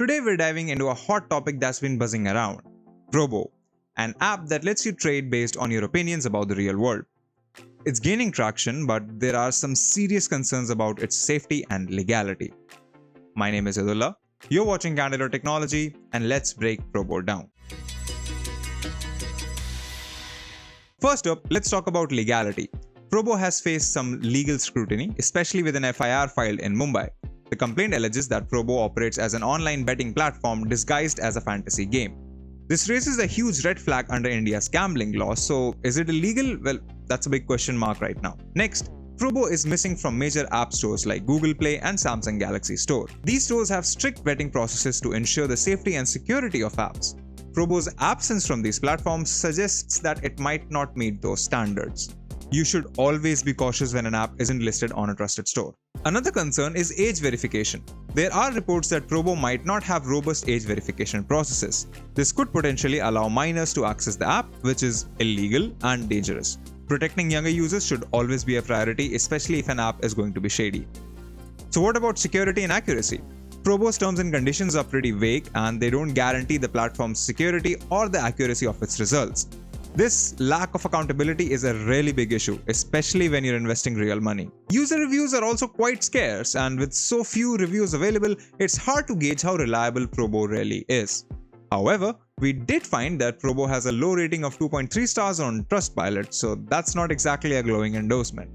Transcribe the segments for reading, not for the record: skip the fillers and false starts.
Today we're diving into a hot topic that's been buzzing around: Probo, an app that lets you trade based on your opinions about the real world. It's gaining traction, but there are some serious concerns about its safety and legality. My name is Abdullah, you're watching Candid.Technology, and let's break Probo down. First up, let's talk about legality. Probo has faced some legal scrutiny, especially with an FIR filed in Mumbai. The complaint alleges that Probo operates as an online betting platform disguised as a fantasy game. This raises a huge red flag under India's gambling laws, so is it illegal? Well, that's a big question mark right now. Next, Probo is missing from major app stores like Google Play and Samsung Galaxy Store. These stores have strict vetting processes to ensure the safety and security of apps. Probo's absence from these platforms suggests that it might not meet those standards. You should always be cautious when an app isn't listed on a trusted store. Another concern is age verification. There are reports that Probo might not have robust age verification processes. This could potentially allow minors to access the app, which is illegal and dangerous. Protecting younger users should always be a priority, especially if an app is going to be shady. So what about security and accuracy? Probo's terms and conditions are pretty vague, and they don't guarantee the platform's security or the accuracy of its results. This lack of accountability is a really big issue, especially when you're investing real money. User reviews are also quite scarce, and with so few reviews available, it's hard to gauge how reliable Probo really is. However, we did find that Probo has a low rating of 2.3 stars on Trustpilot, so that's not exactly a glowing endorsement.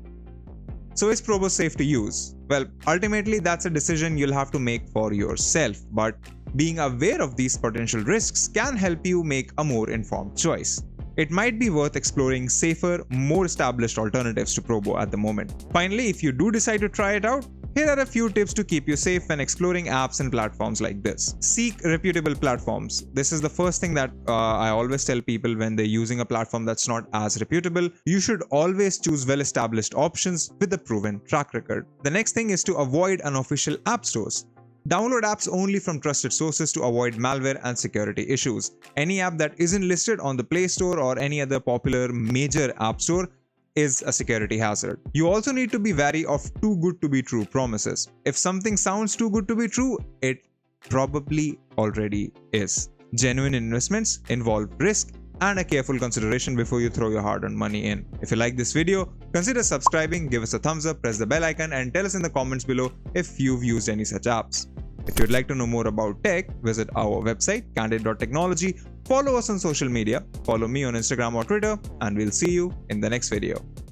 So is Probo safe to use? Well, ultimately that's a decision you'll have to make for yourself, but being aware of these potential risks can help you make a more informed choice. It might be worth exploring safer, more established alternatives to Probo at the moment. Finally, if you do decide to try it out, here are a few tips to keep you safe when exploring apps and platforms like this. Seek reputable platforms. This is the first thing that I always tell people when they're using a platform that's not as reputable. You should always choose well-established options with a proven track record. The next thing is to avoid unofficial app stores. Download apps only from trusted sources to avoid malware and security issues. Any app that isn't listed on the Play Store or any other popular major app store is a security hazard. You also need to be wary of too good to be true promises. If something sounds too good to be true, it probably already is. Genuine investments involve risk and a careful consideration before you throw your hard-earned money in. If you like this video, consider subscribing, give us a thumbs up, press the bell icon, and tell us in the comments below if you've used any such apps. If you'd like to know more about tech, visit our website Candid.Technology, follow us on social media, follow me on Instagram or Twitter, and we'll see you in the next video.